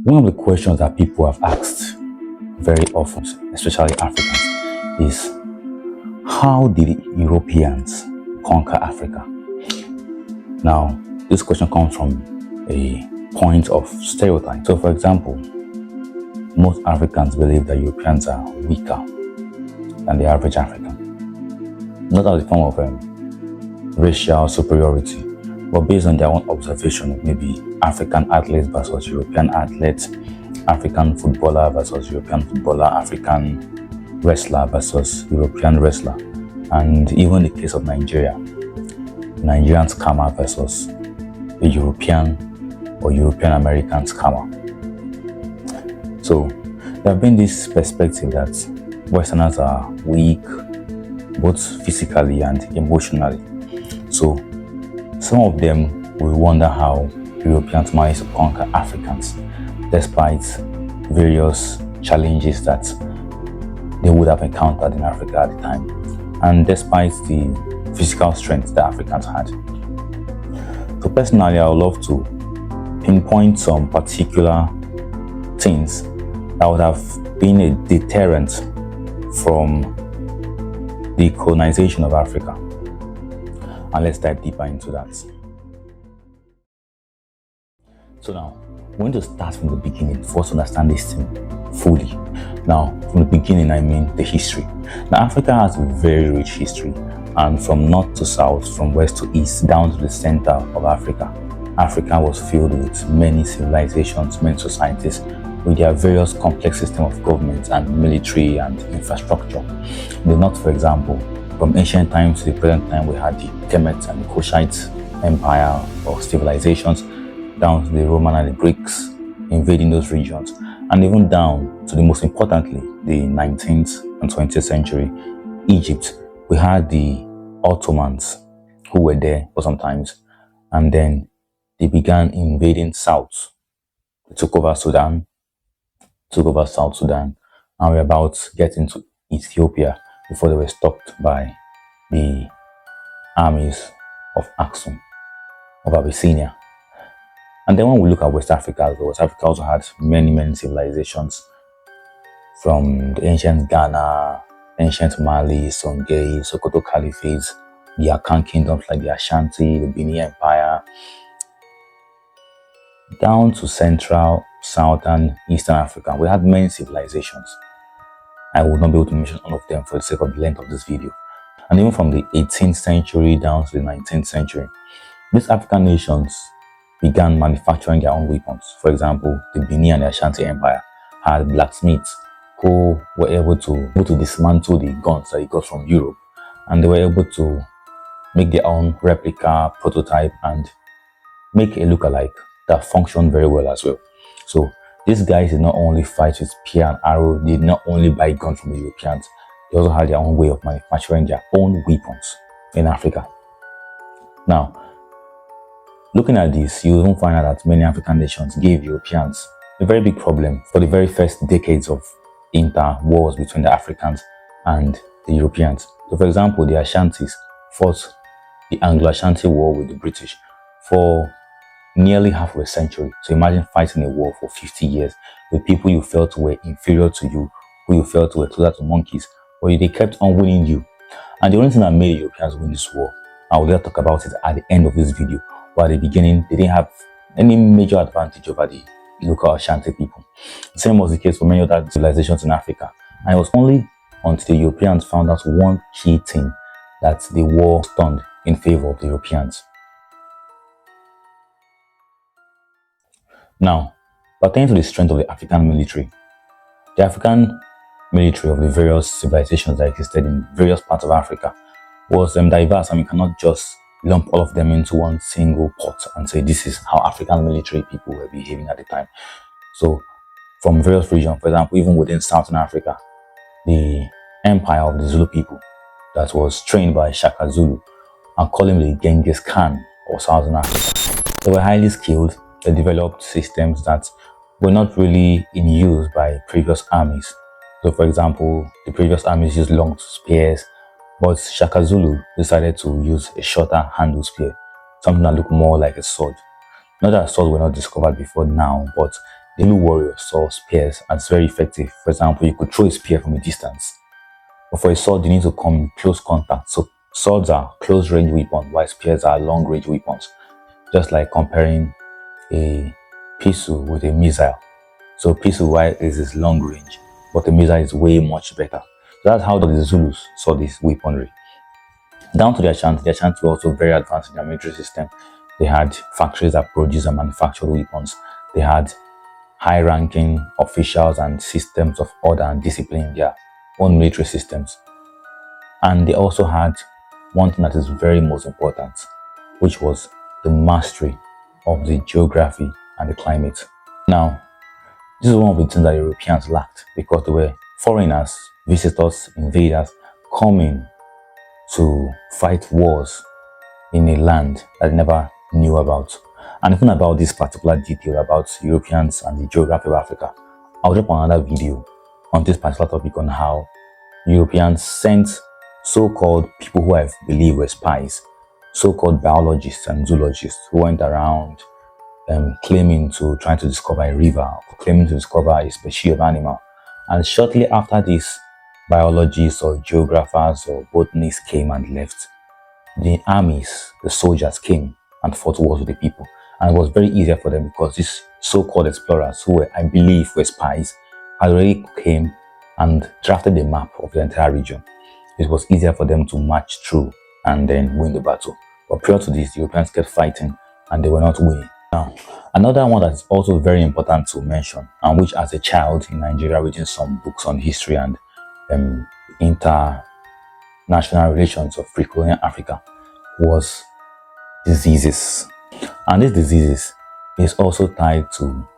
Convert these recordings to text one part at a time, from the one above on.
One of the questions that people have asked very often, especially Africans, is how did Europeans conquer Africa? Now, this question comes from a point of stereotype. So, for example, most Africans believe that Europeans are weaker than the average African, not as a form of racial superiority, but based on their own observation of maybe African athletes versus European athletes, African footballer versus European footballer, African wrestler versus European wrestler, and even the case of Nigeria, Nigerian scammer versus a European or European American scammer. So there have been this perspective that Westerners are weak, both physically and emotionally. So some of them will wonder how Europeans managed to conquer Africans despite various challenges that they would have encountered in Africa at the time, and despite the physical strength that Africans had. So personally, I would love to pinpoint some particular things that would have been a deterrent from the colonization of Africa. And let's dive deeper into that. So now, we're going to start from the beginning for us to understand this thing fully. Now, from the beginning, I mean the history. Now, Africa has a very rich history, and from north to south, from west to east, down to the center of Africa, Africa was filled with many civilizations, many societies, with their various complex system of government and military and infrastructure. The north, for example, from ancient times to the present time, we had the Kemet and the Kushite empire or civilizations, down to the Roman and the Greeks invading those regions, and even down to the most importantly, the 19th and 20th century, Egypt. We had the Ottomans who were there for some times, and then they began invading south. They took over Sudan, took over South Sudan, and we're about to get into Ethiopia before they were stopped by the armies of Aksum, of Abyssinia. And then when we look at West Africa as well, West Africa also had many civilizations, from the ancient Ghana, ancient Mali, Songhai, Sokoto Caliphates, the Akan kingdoms like the Ashanti, the Benin Empire, down to Central, Southern, Eastern Africa. We had many civilizations. I would not be able to mention all of them for the sake of the length of this video. And even from the 18th century down to the 19th century, these African nations began manufacturing their own weapons. For example, the Benin and the Ashanti Empire had blacksmiths who were able to dismantle the guns that they got from Europe, and they were able to make their own replica, prototype, and make a look-alike that functioned very well as well. So these guys did not only fight with spear and arrow, they did not only buy guns from the Europeans, they also had their own way of manufacturing their own weapons in Africa. Now, looking at this, you will find out that many African nations gave Europeans a very big problem for the very first decades of inter-wars between the Africans and the Europeans. So for example, the Ashantis fought the Anglo-Ashanti War with the British for nearly half of a century. So imagine fighting a war for 50 years with people you felt were inferior to you, who you felt were closer to monkeys, but they kept on winning you. And the only thing that made the Europeans win this war, I will talk about it at the end of this video, but at the beginning, they didn't have any major advantage over the local Ashanti people. The same was the case for many other civilizations in Africa. And it was only until the Europeans found out one key thing that the war turned in favor of the Europeans. Now, pertaining to the strength of the African military of the various civilizations that existed in various parts of Africa was diverse, and we cannot just lump all of them into one single pot and say this is how African military people were behaving at the time. So from various regions, for example, even within Southern Africa, the empire of the Zulu people that was trained by Shaka Zulu, and call him the Genghis Khan of Southern Africa. They were highly skilled. They developed systems that were not really in use by previous armies. So for example, the previous armies used long spears, but Shaka Zulu decided to use a shorter handle spear, something that looked more like a sword. Not that swords were not discovered before now, but The Zulu warrior saw spears as very effective. For example, you could throw a spear from a distance. But for a sword, you need to come in close contact. So swords are close-range weapons, while spears are long-range weapons. Just like comparing a pistol with a missile. So pistol wise is long range, but the missile is way much better. So that's how the Zulus saw this weaponry. Down to the Ashanti were also very advanced in their military system. They had factories that produced and manufactured weapons. They had high-ranking officials and systems of order and discipline in their own military systems. And they also had one thing that is very most important, which was the mastery of the geography and the climate. Now, this is one of the things that Europeans lacked because they were foreigners, visitors, invaders coming to fight wars in a land that they never knew about. And even about this particular detail about Europeans and the geography of Africa, I'll drop another video on this particular topic on how Europeans sent so-called people who I believe were spies, so-called biologists and zoologists who went around claiming to try to discover a river, claiming to discover a species of animal. And shortly after this, biologists or geographers or botanists came and left. The armies, the soldiers came and fought wars with the people. And it was very easier for them because these so-called explorers, who were, I believe, were spies, had already came and drafted a map of the entire region. It was easier for them to march through and then win the battle. But prior to this, the Europeans kept fighting and they were not winning. Now, another one that's also very important to mention, and which as a child in Nigeria reading some books on history and international relations of pre-colonial Africa, was diseases. And these diseases is also tied to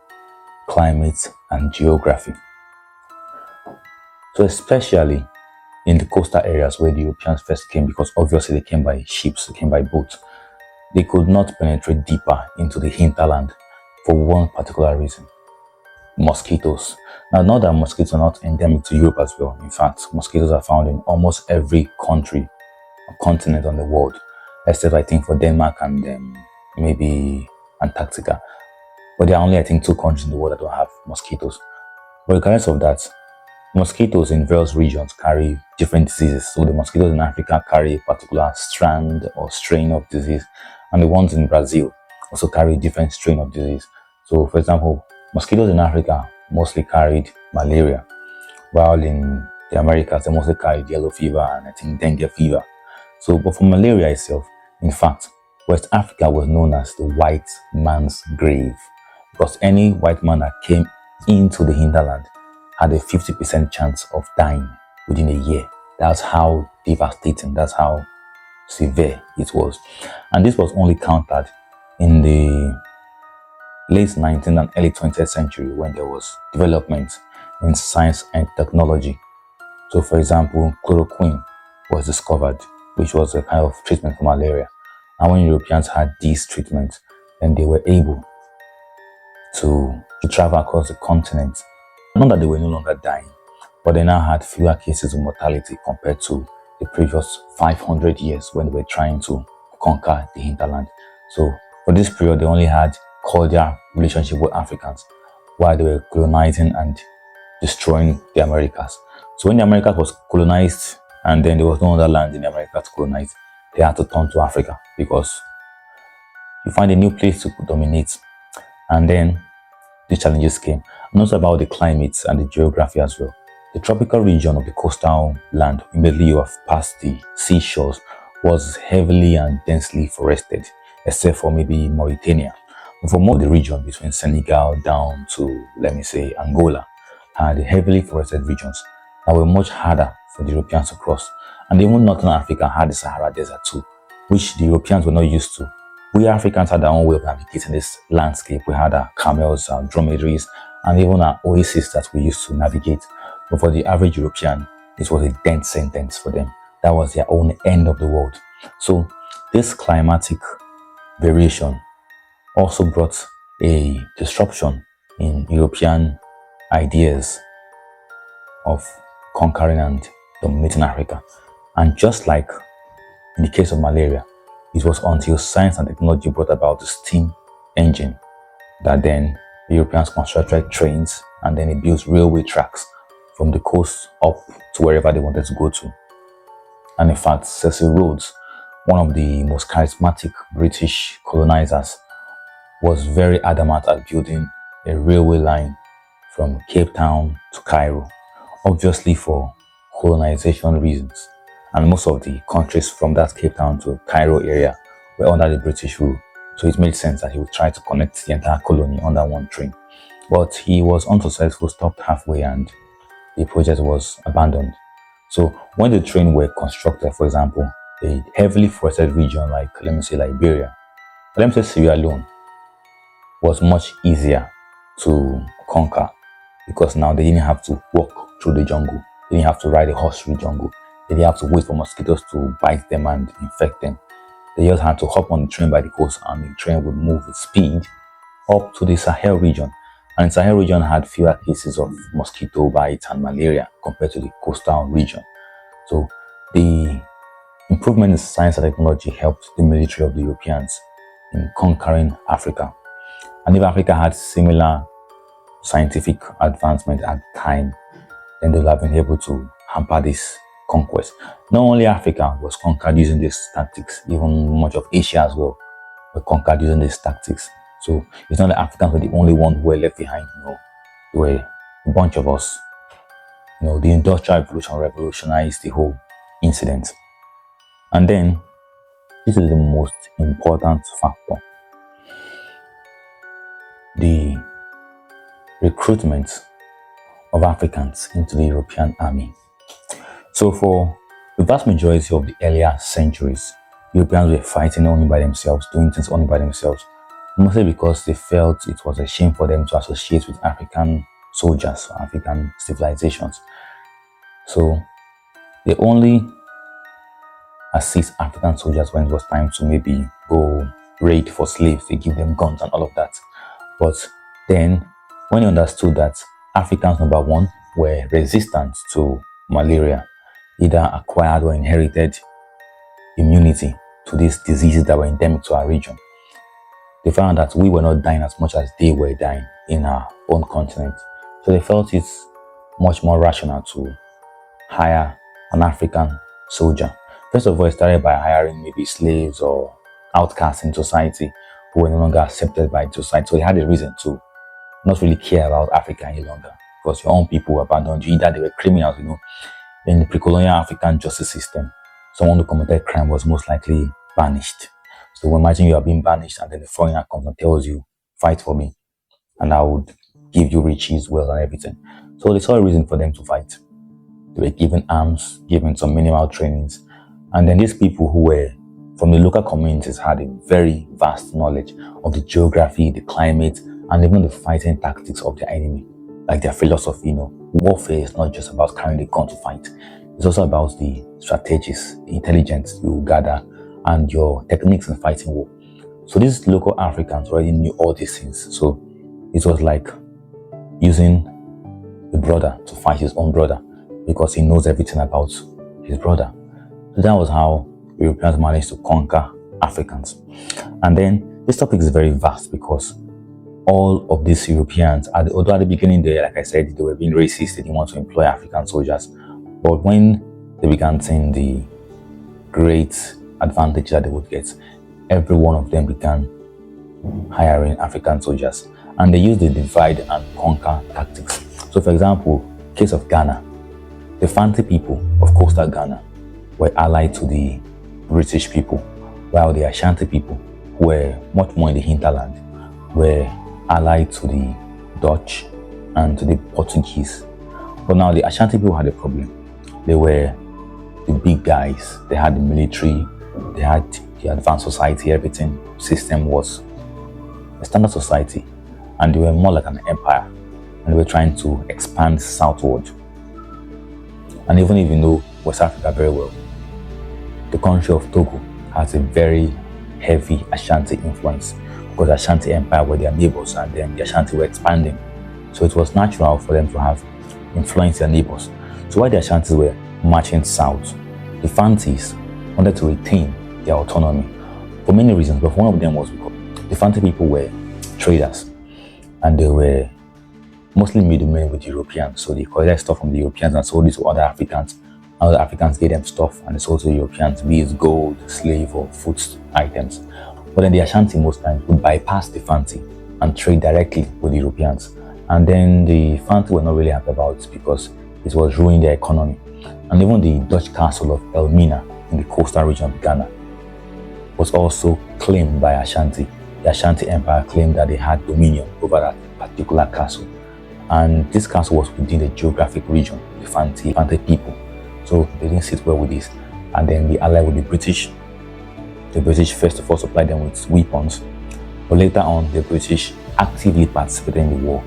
climate and geography. So especially in the coastal areas where the Europeans first came, because obviously they came by ships, they came by boats, they could not penetrate deeper into the hinterland for one particular reason: mosquitoes. Now, not that mosquitoes are not endemic to Europe as well. In fact, mosquitoes are found in almost every country or continent on the world, except I think for Denmark and maybe Antarctica. But there are only, I think, 2 countries in the world that don't have mosquitoes. But regardless of that, mosquitoes in various regions carry different diseases. So the mosquitoes in Africa carry a particular strand or strain of disease, and the ones in Brazil also carry a different strain of disease. So, for example, mosquitoes in Africa mostly carried malaria, while in the Americas they mostly carried yellow fever and I think dengue fever. So, but for malaria itself, in fact, West Africa was known as the white man's grave, because any white man that came into the hinterland had a 50% chance of dying within a year. That's how devastating, that's how severe it was. And this was only countered in the late 19th and early 20th century when there was development in science and technology. So, for example, chloroquine was discovered, which was a kind of treatment for malaria. And when Europeans had these treatments, then they were able to travel across the continent. Not that they were no longer dying, but they now had fewer cases of mortality compared to the previous 500 years when they were trying to conquer the hinterland. So for this period, they only had cordial relationship with Africans while they were colonizing and destroying the Americas. So when the Americas was colonized and then there was no other land in the Americas to colonize, they had to turn to Africa because you find a new place to dominate. And then these challenges came. And also about the climate and the geography as well. The tropical region of the coastal land, immediately you have passed the seashores, was heavily and densely forested, except for maybe Mauritania. But for more of the region between Senegal down to, let me say, Angola, had heavily forested regions that were much harder for the Europeans to cross. And even Northern Africa had the Sahara Desert too, which the Europeans were not used to. We Africans had our own way of navigating this landscape. We had our camels, our dromedaries, and even our oases that we used to navigate. But for the average European, it was a death sentence for them. That was their own end of the world. So this climatic variation also brought a disruption in European ideas of conquering and dominating Africa. And just like in the case of malaria, it was until science and technology brought about the steam engine that then The Europeans constructed trains, and then they built railway tracks from the coast up to wherever they wanted to go to. And in fact, Cecil Rhodes, one of the most charismatic British colonizers, was very adamant at building a railway line from Cape Town to Cairo, obviously for colonization reasons. And most of the countries from that Cape Town to Cairo area were under the British rule. So it made sense that he would try to connect the entire colony under one train. But he was unsuccessful, stopped halfway, and the project was abandoned. So when the train were constructed, for example, a heavily forested region like, let me say, Liberia, let me say Sierra Leone, was much easier to conquer because now they didn't have to walk through the jungle. They didn't have to ride a horse through the jungle. They didn't have to wait for mosquitoes to bite them and infect them. They just had to hop on the train by the coast, and the train would move with speed up to the Sahel region. And the Sahel region had fewer cases of mosquito bites and malaria compared to the coastal region. So the improvement in science and technology helped the military of the Europeans in conquering Africa. And if Africa had similar scientific advancement at the time, then they would have been able to hamper this conquest. Not only Africa was conquered using these tactics, even much of Asia as well were conquered using these tactics. So it's not that Africans were the only ones who were left behind. There were a bunch of us. The Industrial Revolution revolutionized the whole incident. And then, this is the most important factor: the recruitment of Africans into the European army. So for the vast majority of the earlier centuries, Europeans were fighting only by themselves, doing things only by themselves, mostly because they felt it was a shame for them to associate with African soldiers or African civilizations. So they only assist African soldiers when it was time to maybe go raid for slaves. They give them guns and all of that. But then, when they understood that Africans, number one, were resistant to malaria, either acquired or inherited immunity to these diseases that were endemic to our region, they found that we were not dying as much as they were dying in our own continent. So they felt it's much more rational to hire an African soldier. First of all, it started by hiring maybe slaves or outcasts in society who were no longer accepted by society. So they had a reason to not really care about Africa any longer, because your own people abandoned you. Either they were criminals, in the pre-colonial African justice system, someone who committed crime was most likely banished. So imagine you are being banished, and then the foreigner comes and tells you, fight for me, and I would give you riches, wealth, and everything. So they saw a reason for them to fight. They were given arms, given some minimal trainings, and then these people who were from the local communities had a very vast knowledge of the geography, the climate, and even the fighting tactics of their enemy, like their philosophy. Warfare is not just about carrying the gun to fight. It's also about the strategies, the intelligence you gather, and your techniques in fighting war. So these local Africans already knew all these things. So it was like using a brother to fight his own brother, because he knows everything about his brother. So that was how Europeans managed to conquer Africans. And then this topic is very vast, because all of these Europeans, although at the beginning like I said, they were being racist, they didn't want to employ African soldiers. But when they began seeing the great advantage that they would get, every one of them began hiring African soldiers. And they used the divide and conquer tactics. So for example, case of Ghana, the Fanti people of coastal Ghana were allied to the British people, while the Ashanti people, who were much more in the hinterland, were allied to the Dutch and to the Portuguese. But now the Ashanti people had a problem. They were the big guys. They had the military, they had the advanced society, everything system was a standard society, and they were more like an empire, and they were trying to expand southward. And even if you know West Africa very well, the country of Togo has a very heavy Ashanti influence, because the Ashanti Empire were their neighbors, and then the Ashanti were expanding. So it was natural for them to have influenced their neighbors. So while the Ashantis were marching south, the Fantis wanted to retain their autonomy for many reasons, but one of them was because the Fanti people were traders, and they were mostly middlemen with Europeans. So they collected stuff from the Europeans and sold it to other Africans. Other Africans gave them stuff and they sold to the Europeans, be it gold, slave, or food items. But then the Ashanti most times would bypass the Fanti and trade directly with the Europeans. And then the Fanti were not really happy about it because it was ruining their economy. And even the Dutch castle of Elmina in the coastal region of Ghana was also claimed by Ashanti. The Ashanti Empire claimed that they had dominion over that particular castle. And this castle was within the geographic region, the Fanti people. So they didn't sit well with this. And then they allied with the British. The British first of all supplied them with weapons. But later on, the British actively participated in the war.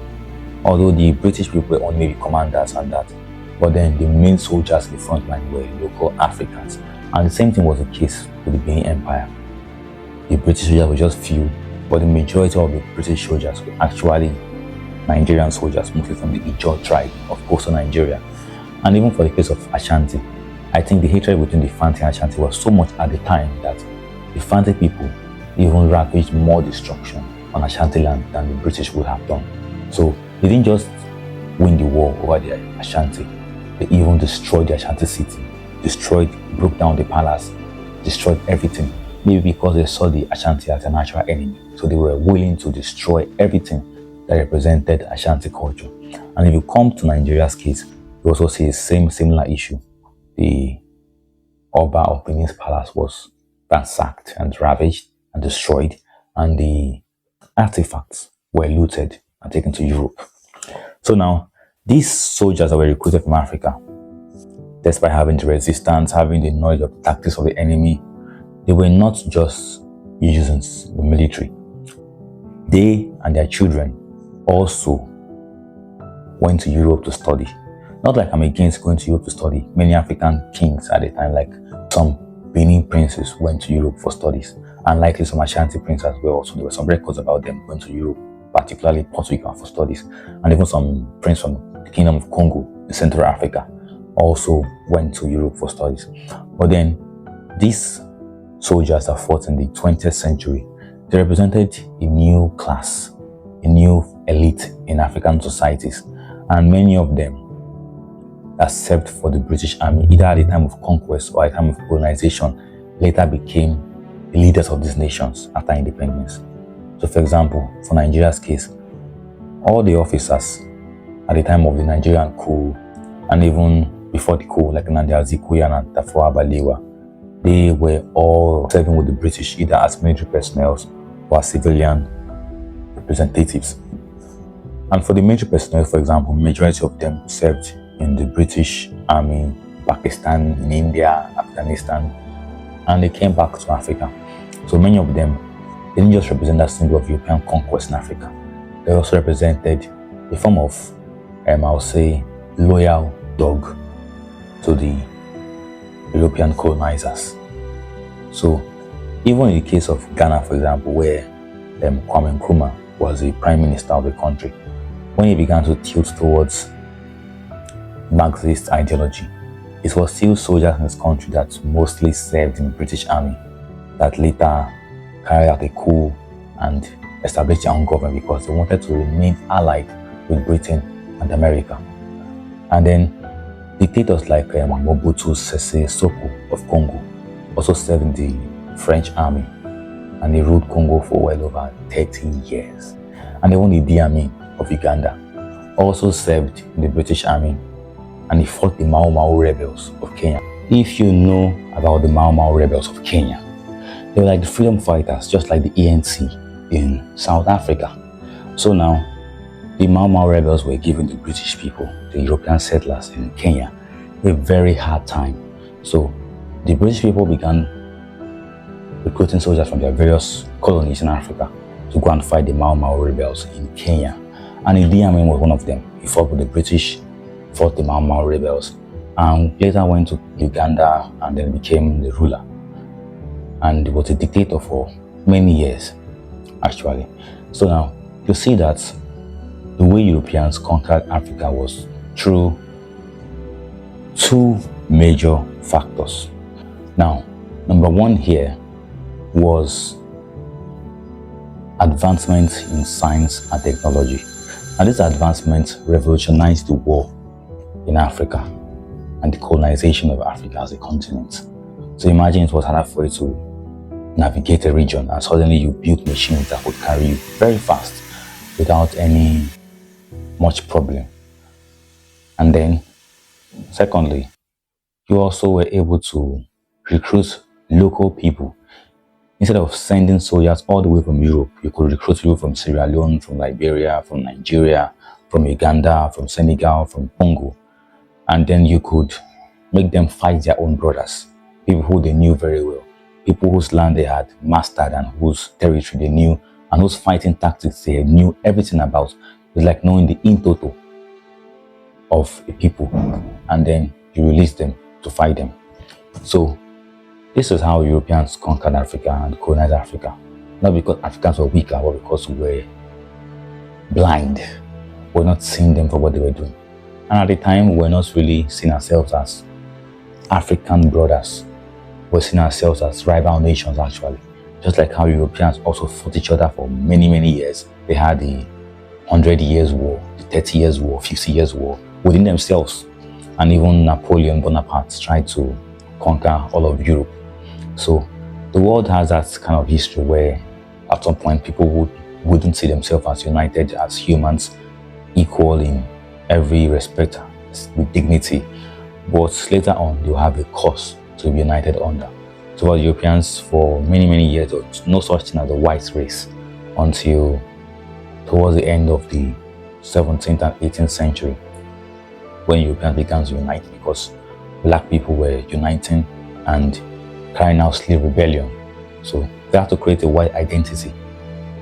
Although the British people were only the commanders and that. But then the main soldiers in the front line were local Africans. And the same thing was the case with the Benin Empire. The British soldiers were just few, but the majority of the British soldiers were actually Nigerian soldiers, mostly from the Ijaw tribe of coastal Nigeria. And even for the case of Ashanti, I think the hatred between the Fanti and Ashanti was so much at the time that the Fanti people even ravaged more destruction on Ashanti land than the British would have done. So they didn't just win the war over the Ashanti, they even destroyed the Ashanti city, broke down the palace, destroyed everything, maybe because they saw the Ashanti as a natural enemy. So they were willing to destroy everything that represented Ashanti culture. And if you come to Nigeria's case, you also see the similar issue. The Oba of Benin's palace was ransacked and ravaged and destroyed, and the artifacts were looted and taken to Europe. So now, these soldiers that were recruited from Africa, despite having the resistance, having the knowledge of the tactics of the enemy, they were not just using the military. They and their children also went to Europe to study. Not like I'm against going to Europe to study. Many African kings at the time, like some Benin princes, went to Europe for studies, and likely some Ashanti princes as well. So there were some records about them going to Europe, particularly Portugal, for studies. And even some princes from the Kingdom of Congo in Central Africa also went to Europe for studies. But then these soldiers that fought in the 20th century, they represented a new class, a new elite in African societies, and many of them that served for the British Army, either at the time of conquest or at the time of colonization, later became the leaders of these nations after independence. So for example, for Nigeria's case, all the officers at the time of the Nigerian coup, and even before the coup, like Nnamdi Azikiwe and Tafawa Balewa, they were all serving with the British, either as military personnel or as civilian representatives. And for the military personnel, for example, majority of them served in the British Army, Pakistan, in India, Afghanistan, and they came back to Africa. So many of them didn't just represent a symbol of European conquest in Africa. They also represented a form of, I'll say, loyal dog to the European colonizers. So even in the case of Ghana, for example, where Kwame Nkrumah was the prime minister of the country, when he began to tilt towards Marxist ideology, it was still soldiers in his country that mostly served in the British Army that later carried out a coup and established their own government because they wanted to remain allied with Britain and America. And then dictators like Mobutu Sese Seko of Congo also served in the French army, and they ruled Congo for well over 30 years. And even the Idi Amin of Uganda also served in the British army, and he fought the Mau Mau rebels of Kenya. If you know about the Mau Mau rebels of Kenya, they were like the freedom fighters, just like the ANC in South Africa. So now, the Mau Mau rebels were giving the British people, the European settlers in Kenya, a very hard time. So the British people began recruiting soldiers from their various colonies in Africa to go and fight the Mau Mau rebels in Kenya. And Idi Amin was one of them. He fought with the British, fought the Mau Mau rebels, and later went to Uganda and then became the ruler. And he was a dictator for many years, actually. So now, you see that the way Europeans conquered Africa was through two major factors. Now, number one here was advancements in science and technology. And these advancements revolutionized the war in Africa and the colonization of Africa as a continent. So imagine it was hard for you to navigate a region and suddenly you built machines that could carry you very fast without any much problem. And then, secondly, you also were able to recruit local people. Instead of sending soldiers all the way from Europe, you could recruit people from Sierra Leone, from Liberia, from Nigeria, from Uganda, from Senegal, from Congo. And then you could make them fight their own brothers, people who they knew very well, people whose land they had mastered and whose territory they knew, and whose fighting tactics they knew everything about. It's like knowing the in total of a people, and then you release them to fight them. So this is how Europeans conquered Africa and colonized Africa. Not because Africans were weaker, but because we were blind. We're not seeing them for what they were doing. And at the time, we were not really seeing ourselves as African brothers. We're seeing ourselves as rival nations, actually. Just like how Europeans also fought each other for many, many years. They had the 100 Years' War, the 30 Years' War, 50 Years' War within themselves. And even Napoleon Bonaparte tried to conquer all of Europe. So the world has that kind of history where at some point people wouldn't see themselves as united, as humans, equal in every respect, with dignity. But later on, they'll have a cause to be united under. So for Europeans, for many, many years, there was no such thing as the white race until towards the end of the 17th and 18th century, when Europeans began to unite, because black people were uniting and carrying out slave rebellion. So they had to create a white identity,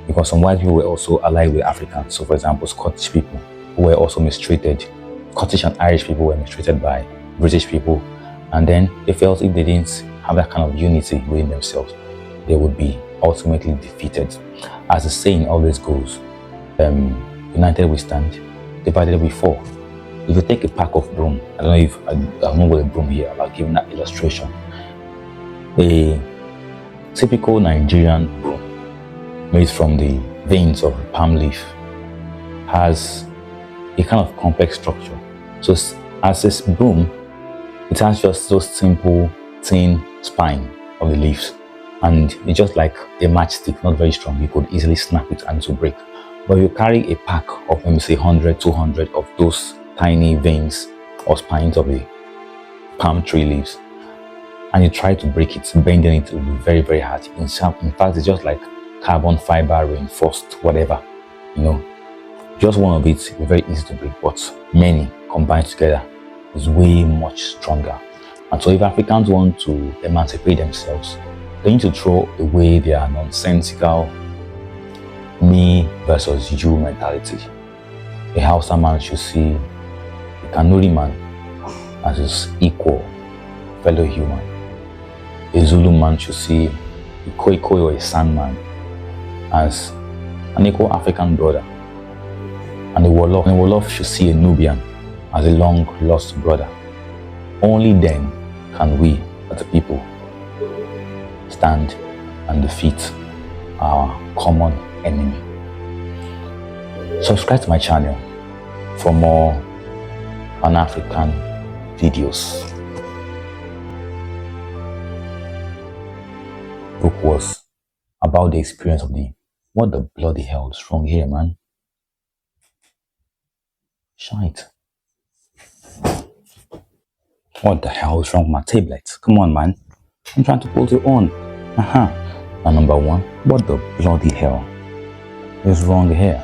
because some white people were also allied with Africans. So for example, Scottish people who were also mistreated, Scottish and Irish people were mistreated by British people, and then they felt if they didn't have that kind of unity within themselves, they would be ultimately defeated. As the saying always goes, united we stand, divided we fall. If you take a pack of broom, I don't know if I'm not with a broom here, I'll give that illustration. A typical Nigerian broom made from the veins of palm leaf has a kind of complex structure. So as this broom, it has just those simple thin spine of the leaves, and it's just like a matchstick, not very strong. You could easily snap it and it will break. But you carry a pack of, let me say, 100, 200 of those tiny veins or spines of the palm tree leaves, and you try to break it, bending it will be very, very hard. In fact, it's just like carbon fiber reinforced whatever, just one of it is very easy to break, but many combined together is way much stronger. And so if Africans want to emancipate themselves, they need to throw away their nonsensical me versus you mentality. A Hausa man should see a Kanuri man as his equal fellow human. A Zulu man should see a Khoi Khoi or a Sandman as an equal African brother. And a Wolof should see a Nubian as a long-lost brother. Only then can we, as a people, stand and defeat our common enemy. Subscribe to my channel for more Pan-African videos. The book was about the experience of what the bloody hell is wrong here, man? Shite. What the hell is wrong with my tablet? Come on, man. I'm trying to put it on. And number one, what the bloody hell is wrong here?